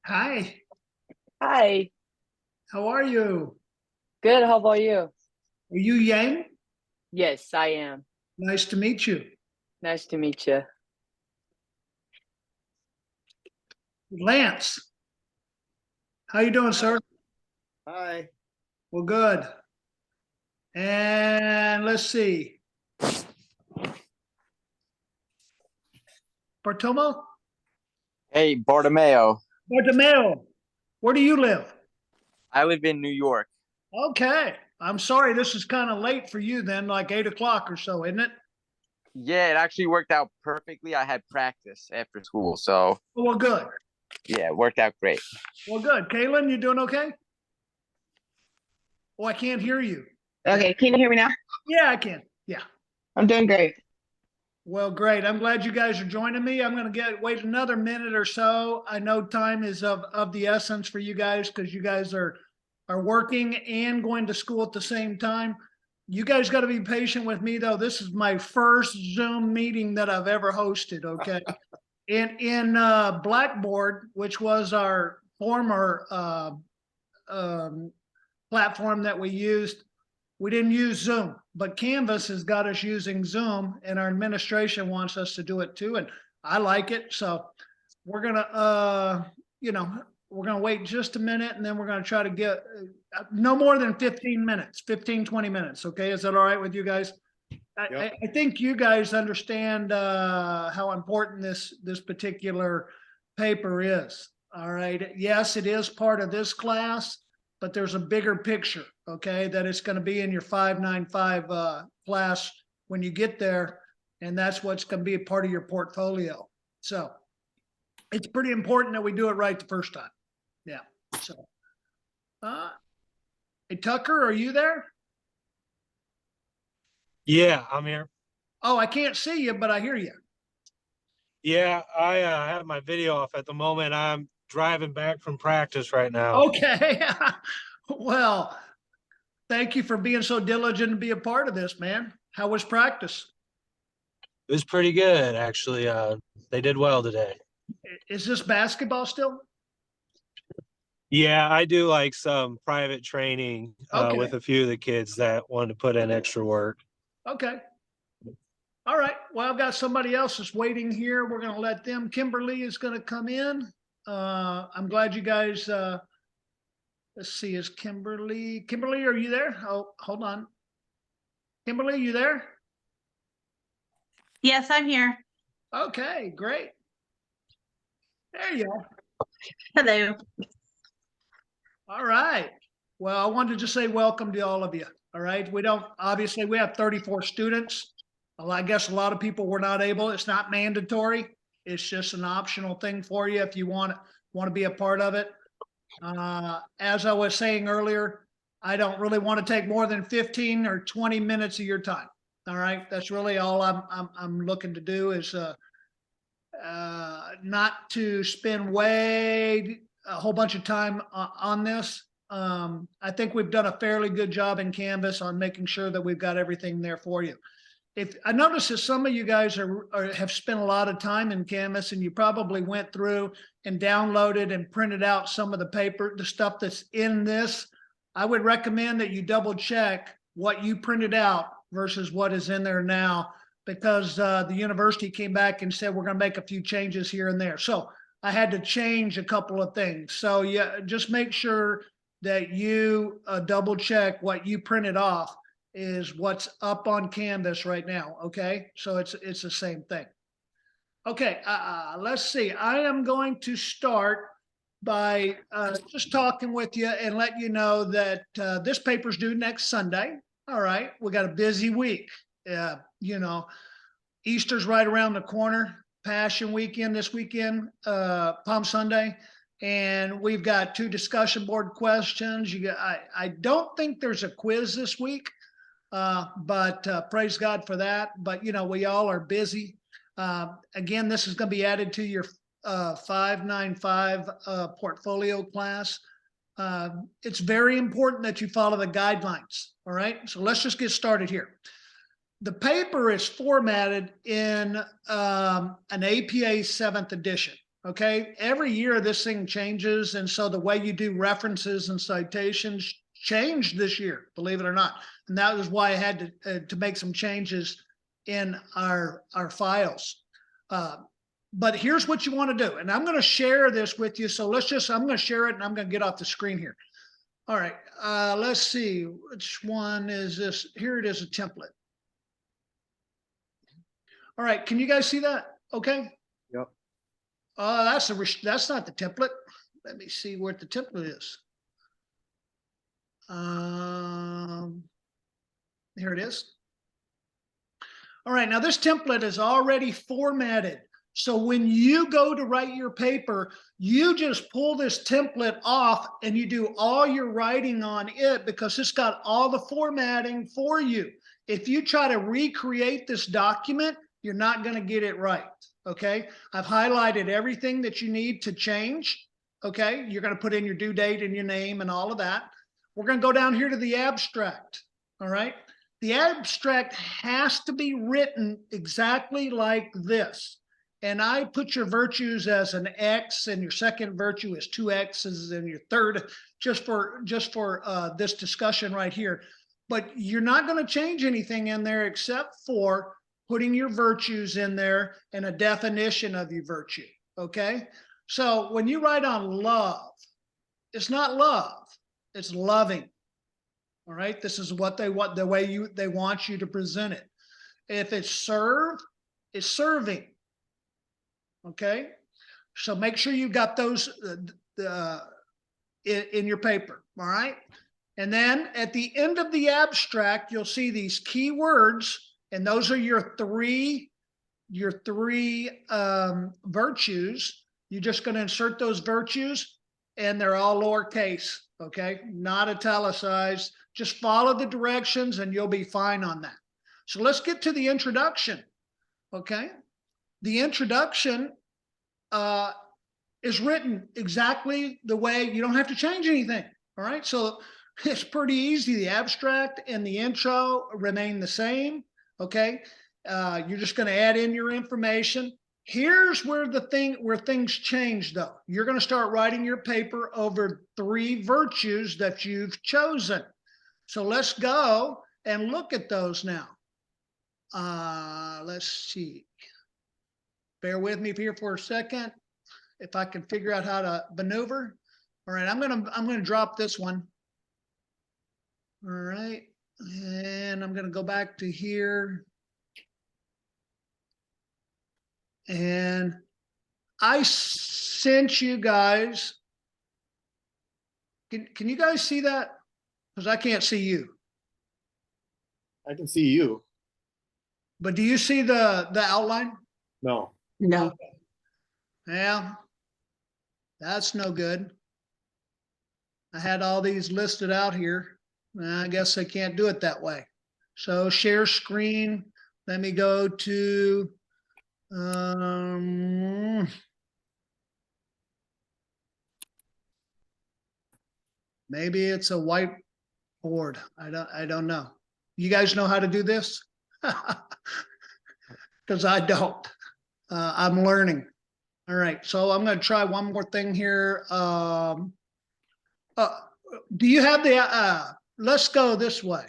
Hi, Hi, how are you? good. How about you? Are you Yang? Yes, I am. Nice to meet you. Nice to meet you. Lance, how you doing, Hi. sir? Hi. Well, good. And let's see. Bartomo? Hey, Bartomeo. Bartomeo, where do you live? I live in New York. Okay. I'm sorry, this is kind of late for you then, like 8 o'clock or so, isn't it? Yeah, it actually worked out perfectly. I had practice after school, so Well, good. yeah, it worked out great. Well, good. Kaylin, you doing okay? Oh, I can't hear you. Okay, can you hear me now? Yeah, I can. Yeah. I'm doing great. Well, great. I'm glad you guys are joining me. I'm going to wait another minute or so. I know time is of the essence for you guys because you guys are working and going to school at the same time. You guys got to be patient with me though. This is my first Zoom meeting that I've ever hosted. Okay, in Blackboard, which was our former um, platform that we used, we didn't use Zoom, but Canvas has got us using Zoom, and our administration wants us to do it too. And I like it. So we're gonna, you know, we're gonna wait just a minute, and then we're gonna try to get no more than 15 minutes, 15, 20 minutes. Okay, is that all right with you guys? Yep. I think you guys understand how important this particular paper is. All right. Yes, it is part of this class, but there's a bigger picture. Okay, that it's going to be in your 595 class when you get there, and that's what's going to be a part of your portfolio. So it's pretty important that we do it right the first time. Yeah. So, hey Tucker, are you there? Yeah, I'm here. Oh, I can't see you, but I hear you. Yeah, I have my video off at the moment. I'm driving back from practice right now. Okay. Well, thank you for being so diligent to be a part of this, man. How was practice? It was pretty good, actually. They did well today. Is this basketball still? Yeah, I do like some private training Okay. with a few of the kids that wanted to put in extra work. Okay. All right. Well, I've got somebody else that's waiting here. We're going to let them. Kimberly is going to come in. I'm glad you guys, let's see, is Kimberly, are you there? Oh, hold on. Kimberly, you there? Yes, I'm here. Okay, great. There you are. Hello. All right. Well, I wanted to just say welcome to all of you. All right. We don't, obviously, we have 34 students. Well, I guess a lot of people were not able. It's not mandatory. It's just an optional thing for you if you want to be a part of it. As I was saying earlier, I don't really want to take more than 15 or 20 minutes of your time. All right. That's really all I'm looking to do is not to spend a whole bunch of time on this. I think we've done a fairly good job in Canvas on making sure that we've got everything there for you. If I notice that some of you guys have spent a lot of time in Canvas, and you probably went through and downloaded and printed out some of the stuff that's in this, I would recommend that you double check what you printed out versus what is in there now, because the university came back and said we're going to make a few changes here and there. So I had to change a couple of things. So yeah, just make sure that you double check what you printed off is what's up on Canvas right now. Okay, so it's the same thing. Okay, let's see. I am going to start by just talking with you and let you know that this paper's due next Sunday. All right, we got a busy week. You know, Easter's right around the corner. Passion Weekend this weekend, Palm Sunday, and we've got 2 discussion board questions. I don't think there's a quiz this week, but praise God for that. But you know, we all are busy. Again, this is going to be added to your 595 portfolio class. It's very important that you follow the guidelines. All right, so let's just get started here. The paper is formatted in an APA 7th edition. Okay, every year this thing changes, and so the way you do references and citations changed this year, believe it or not. And that was why I had to make some changes in our files. But here's what you want to do, and I'm going to share this with you. So I'm going to share it, and I'm going to get off the screen here. All right, let's see, which one is this? Here it is, a template. All right, can you guys see that? Okay. Yep. That's not the template. Let me see what the template is. Here it is. All right, now this template is already formatted. So when you go to write your paper, you just pull this template off and you do all your writing on it because it's got all the formatting for you. If you try to recreate this document, you're not going to get it right. Okay, I've highlighted everything that you need to change. Okay, you're going to put in your due date and your name and all of that. We're going to go down here to the abstract. All right, the abstract has to be written exactly like this. And I put your virtues as an X, and your second virtue is 2 X's, and your third just for this discussion right here. But you're not going to change anything in there except for putting your virtues in there and a definition of your virtue. Okay, so when you write on love, it's not love, it's loving. All right, this is what they want, the way they want you to present it. If it's serve, it's serving. Okay, so make sure you got those in your paper. All right, and then at the end of the abstract, you'll see these key words. And those are your three virtues. You're just going to insert those virtues, and they're all lowercase, okay? Not italicized. Just follow the directions, and you'll be fine on that. So let's get to the introduction, okay? The introduction is written exactly the way. You don't have to change anything, all right? So it's pretty easy. The abstract and the intro remain the same. Okay, you're just going to add in your information. Here's where things change, though. You're going to start writing your paper over 3 virtues that you've chosen. So let's go and look at those now. Let's see. Bear with me here for a second, if I can figure out how to maneuver. All right, I'm gonna drop this one. All right. And I'm going to go back to here. And I sent you guys. Can you guys see that? Because I can't see you. I can see you. But do you see the outline? No. No. Yeah. That's no good. I had all these listed out here. I guess I can't do it that way. So share screen. Let me go to maybe it's a whiteboard. I don't know. You guys know how to do this? Because I don't. I'm learning. All right. So I'm going to try one more thing here. Do you have the let's go this way.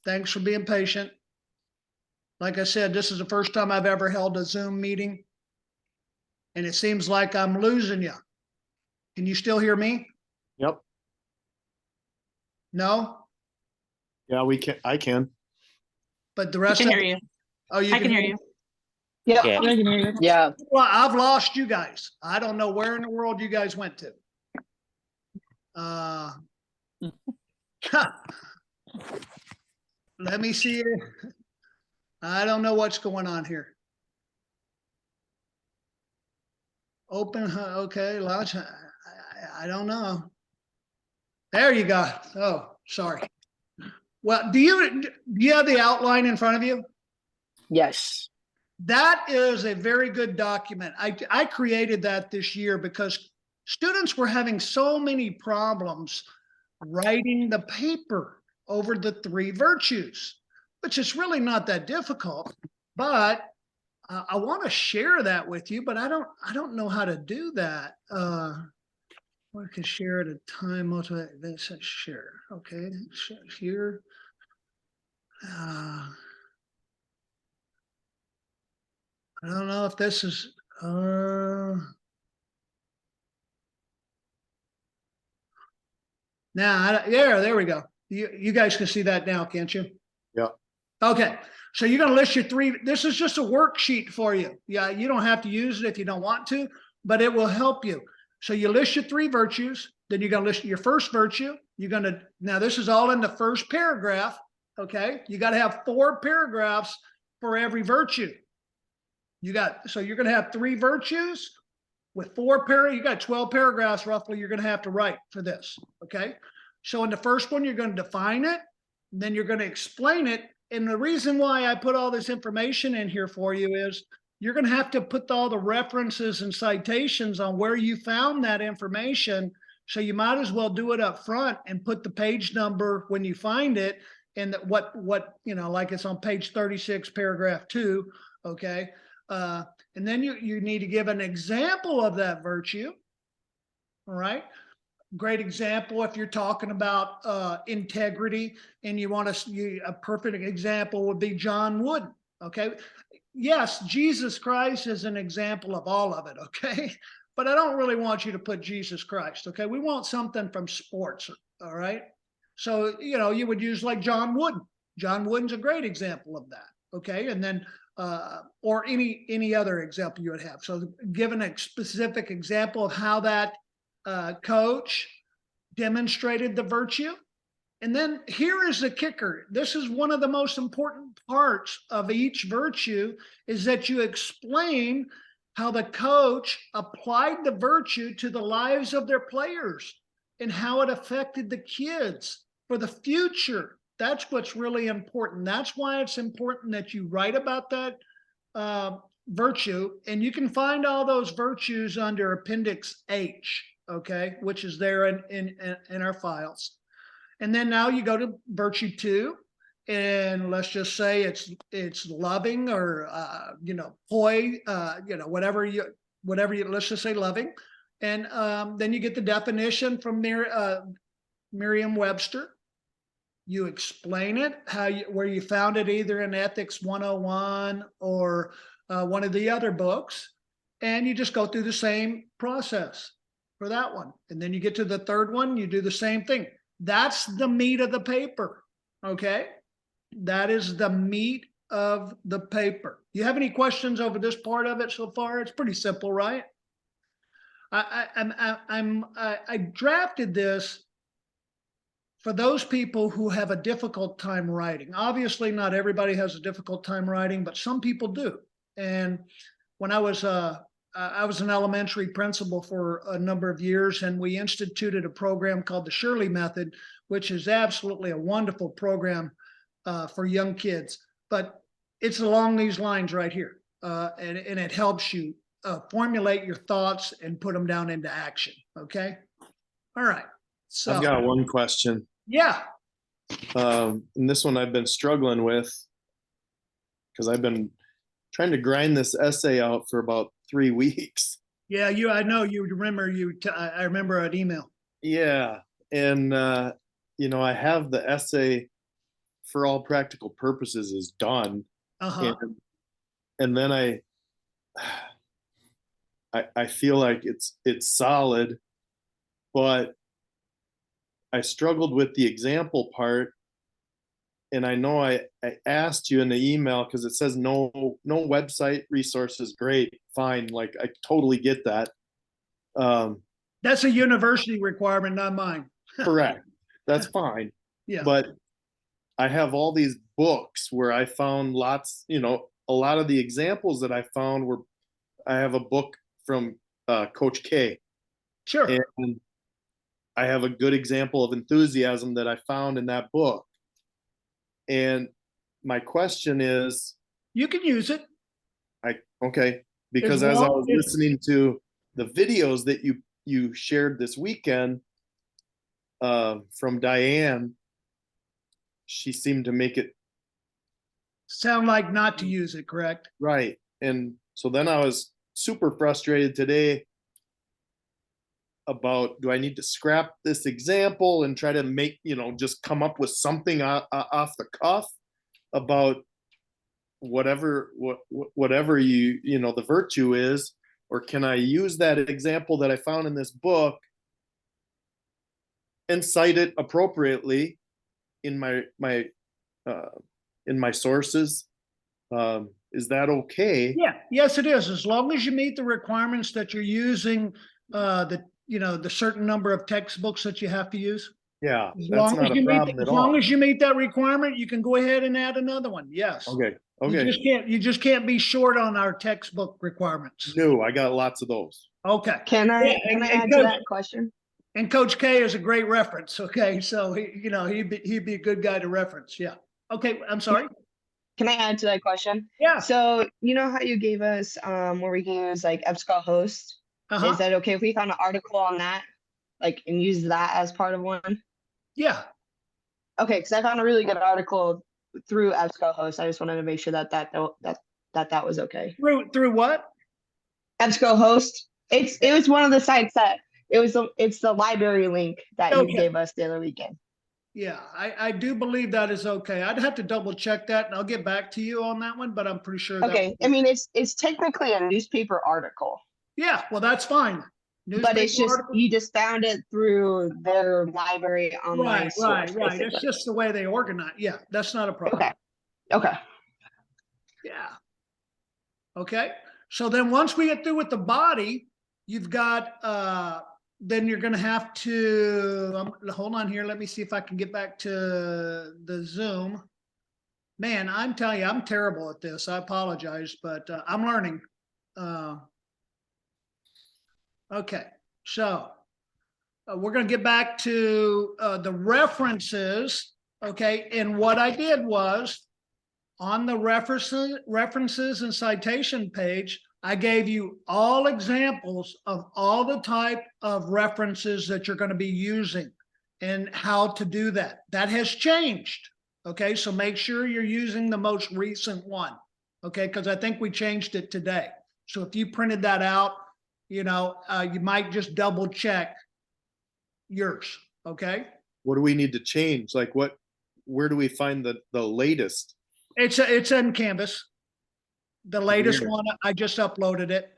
Thanks for being patient. Like I said, this is the first time I've ever held a Zoom meeting, and it seems like I'm losing you. Can you still hear me? Yep. No? Yeah, we can. I can. But the I rest can of hear you. Oh, you I can hear you. Yeah. Yeah. I can hear you. Yeah. Well, I've lost you guys. I don't know where in the world you guys went to. Let me see. I don't know what's going on here. Open, okay, launch. I don't know. There you go. Oh, sorry. Well, do you have the outline in front of you? Yes. That is a very good document. I created that this year because students were having so many problems writing the paper over the 3 virtues. which is really not that difficult, but I want to share that with you, but I don't know how to do that. We can share at a time, multiple, then say share, okay, here. I don't know if this is, now, yeah, there we go. You guys can see that now, can't you? Yeah. Okay, so you're gonna list your three, this is just a worksheet for you. Yeah, you don't have to use it if you don't want to, but it will help you. So you list your three virtues, then you're gonna list your first virtue. You're gonna, now this is all in the first paragraph, okay? You gotta have 4 paragraphs for every virtue. So you're gonna have 3 virtues with 4 you got 12 paragraphs roughly you're gonna have to write for this, okay? So in the first one, you're gonna define it, then you're gonna explain it. And the reason why I put all this information in here for you is you're gonna have to put all the references and citations on where you found that information. So you might as well do it up front and put the page number when you find it and what, like it's on page 36, paragraph 2, okay? And then you need to give an example of that virtue, all right? Great example if you're talking about integrity and you want a perfect example would be John Wooden, okay? Yes, Jesus Christ is an example of all of it, okay? But I don't really want you to put Jesus Christ, okay? We want something from sports, all right? So, you would use like John Wooden. John Wooden's a great example of that, okay? And then, or any other example you would have. So given a specific example of how that coach demonstrated the virtue. And then here is the kicker. This is one of the most important parts of each virtue is that you explain how the coach applied the virtue to the lives of their players and how it affected the kids for the future. That's what's really important. That's why it's important that you write about that virtue, and you can find all those virtues under Appendix H, okay, which is there in our files. And then now you go to virtue 2, and let's just say it's loving or poi, whatever you let's just say loving, and then you get the definition from Merriam-Webster. You explain it where you found it either in Ethics 101 or one of the other books, and you just go through the same process for that one. And then you get to the third one, you do the same thing. That's the meat of the paper, okay? That is the meat of the paper. You have any questions over this part of it so far? It's pretty simple, right? I drafted this for those people who have a difficult time writing. Obviously, not everybody has a difficult time writing, but some people do. And when I was an elementary principal for a number of years, and we instituted a program called the Shirley Method, which is absolutely a wonderful program for young kids. But it's along these lines right here, and it helps you formulate your thoughts and put them down into action. Okay. All right. So I've got one question. yeah. And this one I've been struggling with because I've been trying to grind this essay out for about 3 weeks. Yeah, I know you remember I remember an email. Yeah. And, I have the essay for all practical purposes is done. Uh-huh. And then I feel like it's solid, but I struggled with the example part. And I know I asked you in the email because it says no website resources. Great, fine. Like I totally get that. That's a university requirement, not mine. Correct. That's fine. Yeah. But I have all these books where I found lots, a lot of the examples that I found I have a book from Coach K. Sure. And I have a good example of enthusiasm that I found in that book. And my question is, You can use it. Okay, because as I was listening to the videos that you shared this weekend from Diane, she seemed to make it sound like not to use it, correct? Right. And so then I was super frustrated today about, do I need to scrap this example and try to make, just come up with something off the cuff about whatever the virtue is, or can I use that example that I found in this book and cite it appropriately in my sources? Is that okay? Yeah, yes, it is. As long as you meet the requirements that you're using, the certain number of textbooks that you have to use. Yeah, As that's long not as a you meet, problem at as long all. as you meet that requirement, you can go ahead and add another one. Yes. Okay, You okay. just can't be short on our textbook requirements. No, I got lots of those. Okay. Can Yeah, I can I and add to Coach- that question? And Coach K is a great reference. Okay, so he'd be a good guy to reference. Yeah. Okay, I'm sorry. Can I add to that question? Yeah. So you know how you gave us where we can use like EBSCOhost? Uh-huh. Is that okay if we found an article on that, like, and use that as part of one? Yeah. Okay, because I found a really good article through EBSCOhost. I just wanted to make sure that was okay. Through what? EBSCOhost. It was one of the sites that it's the library link that Okay. you gave us the other weekend. Yeah, I do believe that is okay. I'd have to double check that and I'll get back to you on that one, but I'm pretty sure that. Okay, I mean it's technically a newspaper article, Yeah, well, that's fine. but it's Newspaper just article- you just found it through their library online Right, source. right. It's basically. just the way they organize. Yeah, that's not a problem. Okay. Okay. Yeah. Okay, so then once we get through with the body, you've got, then you're gonna have to, hold on here, let me see if I can get back to the Zoom. Man, I'm telling you, I'm terrible at this. I apologize, but I'm learning. Okay, so we're gonna get back to the references, okay? And what I did was, on the references and citation page, I gave you all examples of all the type of references that you're going to be using and how to do that. That has changed. Okay, so make sure you're using the most recent one. Okay, because I think we changed it today. So if you printed that out, you might just double check yours. Okay. What do we need to change? Like where do we find the latest? It's in Canvas. The latest Weird. one, I just uploaded it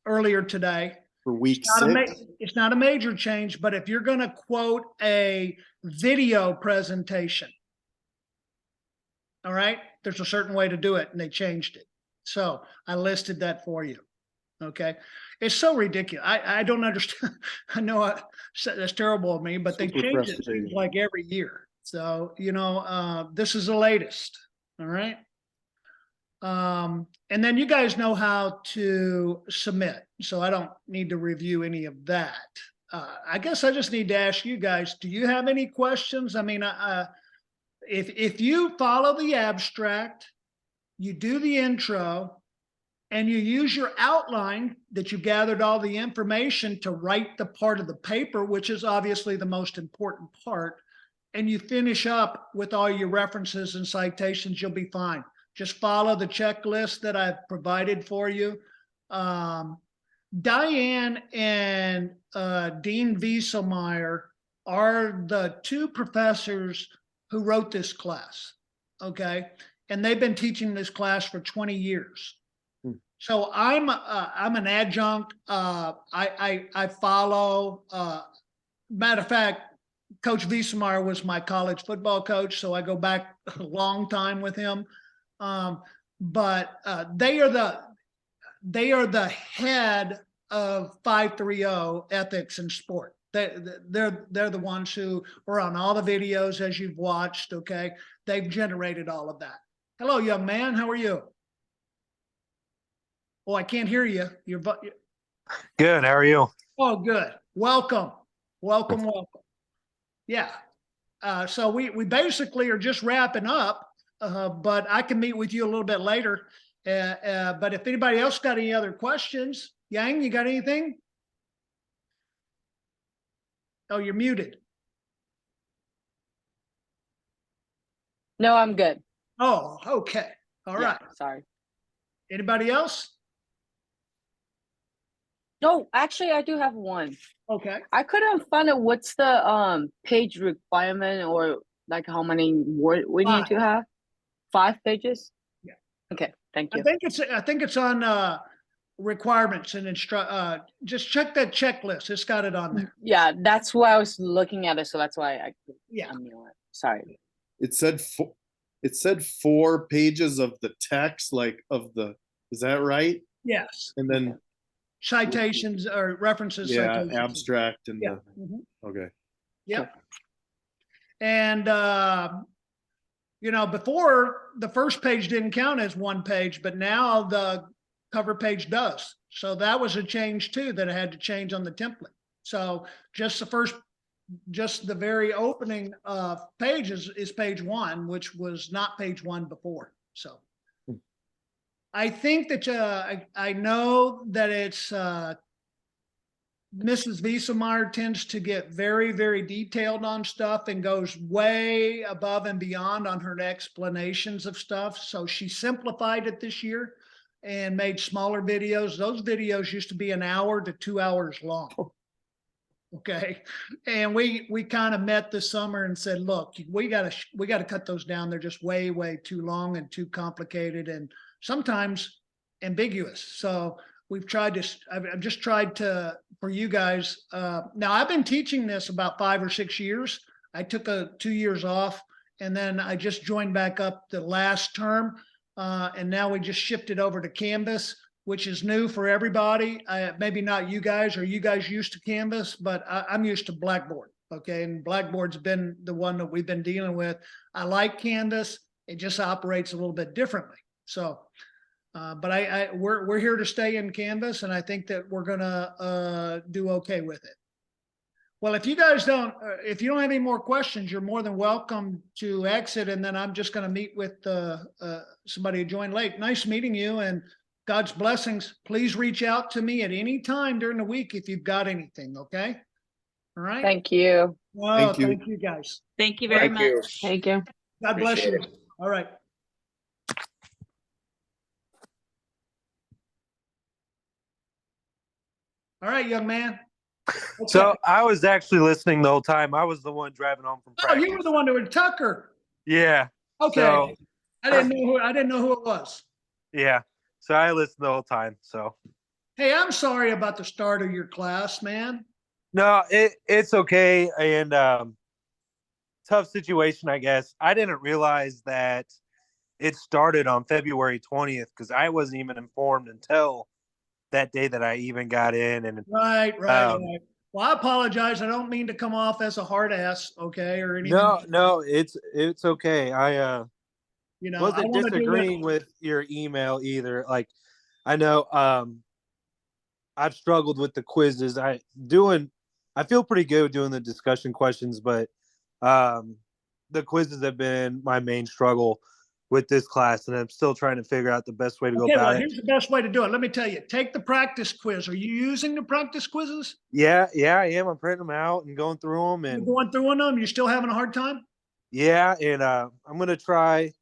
earlier today. For week It's not a 6? it's not a major change, but if you're gonna quote a video presentation, all right, there's a certain way to do it and they changed it. So I listed that for you. Okay. It's so ridiculous. I don't understand. I know that's terrible of me, but they Super change it frustrating. like every year. So, this is the latest. All right. And then you guys know how to submit. So I don't need to review any of that. I guess I just need to ask you guys, do you have any questions? I mean, if you follow the abstract, you do the intro, and you use your outline that you gathered all the information to write the part of the paper, which is obviously the most important part, and you finish up with all your references and citations, you'll be fine. Just follow the checklist that I've provided for you. Diane and Dean Wieselmeyer are the two professors who wrote this class, okay? And they've been teaching this class for 20 years. So I'm an adjunct. I follow. Matter of fact, Coach Wieselmeyer was my college football coach, so I go back a long time with him. But they are the head of 530 ethics in sport. They're the ones who are on all the videos as you've watched. Okay, they've generated all of that. Hello, young man. How are you? Oh, I can't hear you. Good. How are you? Oh, good. Welcome. Welcome. Yeah. So we basically are just wrapping up, but I can meet with you a little bit later. But if anybody else got any other questions, Yang, you got anything? Oh, you're muted. No, I'm good. Oh, okay. All Yeah, right. sorry. Anybody else? No, actually, I do have one. Okay. I couldn't find out what's the page requirement or like how many word we need to have. 5 pages? Yeah. Okay, thank I you. think it's on requirements and just check that checklist. It's got it on there. Yeah, that's why I was looking at it, so that's why I Yeah. knew it. Sorry. It said it said 4 pages of the text, like of the, is that right? Yes. And then, Citations or references. yeah, Citations. abstract and Yeah. the, Mhm. okay. Yep. And, before the first page didn't count as one page, but now the cover page does. So that was a change too, that I had to change on the template. So just the very opening page is page 1, which was not page 1 before. So I think that I know that it's Mrs. Wiesemeyer tends to get very, very detailed on stuff and goes way above and beyond on her explanations of stuff. So she simplified it this year and made smaller videos. Those videos used to be an hour to 2 hours long. Okay. And we kind of met this summer and said, look, we gotta cut those down. They're just way, way too long and too complicated and sometimes ambiguous. So I've just tried to, for you guys, now I've been teaching this about 5 or 6 years. I took 2 years off and then I just joined back up the last term. And now we just shifted over to Canvas, which is new for everybody. Maybe not you guys, or you guys used to Canvas, but I'm used to Blackboard. Okay. And Blackboard's been the one that we've been dealing with. I like Canvas. It just operates a little bit differently. So, but we're here to stay in Canvas, and I think that we're gonna do okay with it. Well, if you don't have any more questions, you're more than welcome to exit, and then I'm just gonna meet with somebody who joined late. Nice meeting you, and God's blessings. Please reach out to me at any time during the week if you've got anything. Okay. All right. Thank you. Well, Thank you. thank you guys. Thank you very Thank you. much. Thank you. God bless Appreciate you. All right. All right, young man. So Okay. I was actually listening the whole time. I was the one driving home from Oh, practice. you were the one that was Tucker. Yeah. Okay. So I didn't know who it was. yeah. So I listened the whole time. So Hey, I'm sorry about the start of your class, man. no, it's okay. And tough situation, I guess. I didn't realize that it started on February 20th because I wasn't even informed until that day that I even got in. And Right. Um, Right. Well, I apologize. I don't mean to come off as a hard ass, okay, or anything. no, it's okay. I I wasn't wanna do disagreeing with your email either. Like I know I've struggled with the quizzes. I feel pretty good doing the discussion questions, but the quizzes have been my main struggle with this class, and I'm still trying to figure out the best way to go Okay, well, about it. here's the best way to do it. Let me tell you, take the practice quiz. Are you using the practice quizzes? Yeah, I am. I'm printing them out and going through them, You're and going through them? You're still having a hard time? yeah, and I'm gonna try.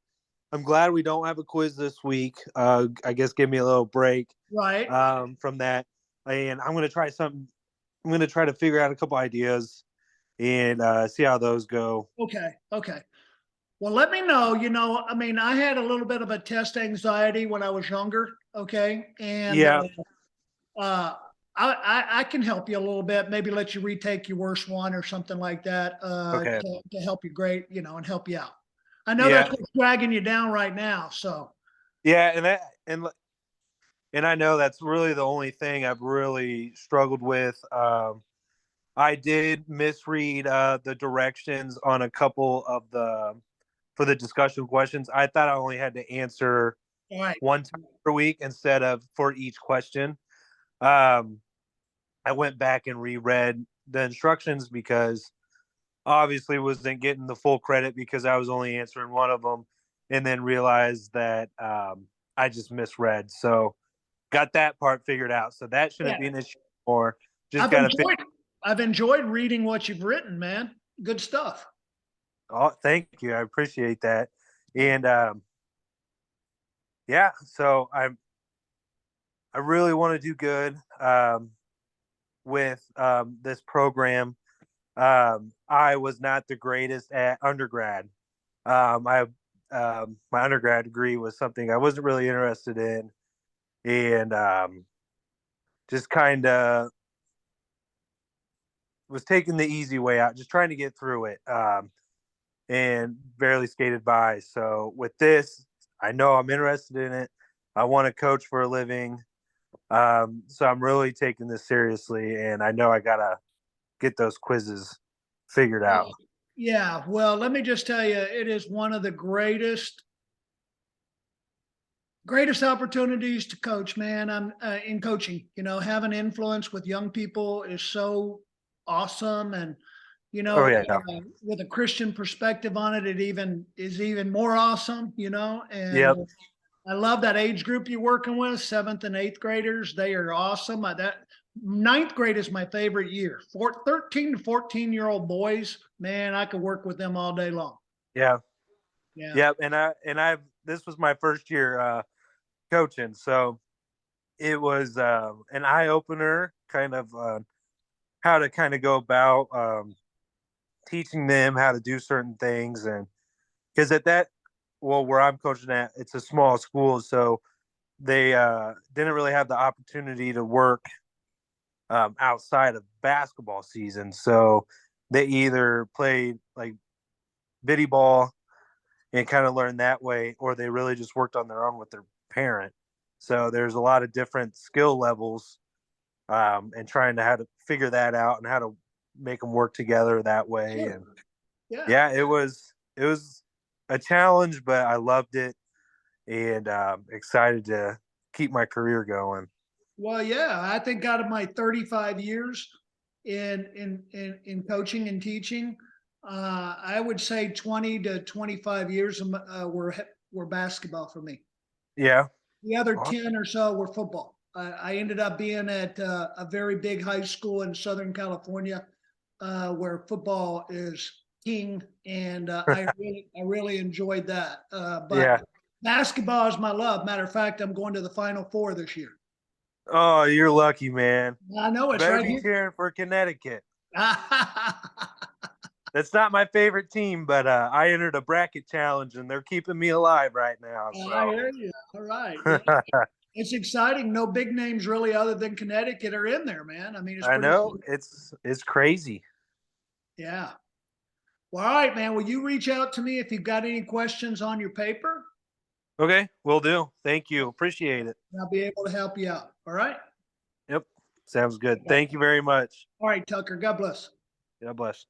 I'm glad we don't have a quiz this week. I guess give me a little break Right. from that, and I'm gonna try something. I'm gonna try to figure out a couple ideas and see how those go. Okay. Okay. Well, let me know. I mean, I had a little bit of a test anxiety when I was younger. Okay. And Yeah. I can help you a little bit, maybe let you retake your worst one or something like that Okay. to help you grade, and help you out. I know Yeah. that's what's dragging you down right now. So, Yeah, and I know that's really the only thing I've really struggled with. I did misread the directions on a couple of for the discussion questions. I thought I only had to answer all right. one time per week instead of for each question. I went back and reread the instructions because obviously wasn't getting the full credit because I was only answering one of them, and then realized that I just misread. So got that part figured out. So that shouldn't be an issue anymore. Just got to I've enjoyed reading what you've written, man. Good stuff. Oh, thank you. I appreciate that. And yeah, so I really want to do good with this program. I was not the greatest at undergrad. I my undergrad degree was something I wasn't really interested in, and just kind of was taking the easy way out, just trying to get through it, and barely skated by. So with this, I know I'm interested in it. I want to coach for a living. So I'm really taking this seriously, and I know I gotta get those quizzes figured out. Yeah, well, let me just tell you, it is one of the greatest opportunities to coach, man. I'm in coaching, having influence with young people is so awesome. And, Oh yeah, with a Christian perspective on it, it is even more awesome, and yep, I love that age group you're working with, 7th and 8th graders. They are awesome. That ninth grade is my favorite year. 13 to 14-year-old boys, man, I could work with them all day long. yeah, Yeah. yep. And this was my first year coaching, so it was an eye opener, kind of how to kind of go about teaching them how to do certain things, and because where I'm coaching at, it's a small school, so they didn't really have the opportunity to work outside of basketball season. So they either played like biddy ball and kind of learned that way, or they really just worked on their own with their parent. So there's a lot of different skill levels, and trying to how to figure that out and how to make them work together that way. Sure. And Yeah. yeah, it was a challenge, but I loved it, and excited to keep my career going. Well, yeah, I think out of my 35 years in coaching and teaching, I would say 20 to 25 years were basketball for me. Yeah. The other Awesome. 10 or so were football. I ended up being at a very big high school in Southern California, where football is king, and I really enjoyed that. But Yeah. basketball is my love. Matter of fact, I'm going to the Final Four this year. Oh, you're lucky, man. I know it's Better right be here. cheering for Connecticut. That's not my favorite team, but I entered a bracket challenge and they're keeping me alive right now. I hear you. All right. Yeah. So It's exciting. No big names really other than Connecticut are in there, man. I mean, it's I pretty know cool. it's crazy. Yeah. Well, all right, man. Will you reach out to me if you've got any questions on your paper? Okay, will do. Thank you. Appreciate it. I'll be able to help you out. All right. Yep. Sounds good. Thank you very much. All right, Tucker. God bless. God bless.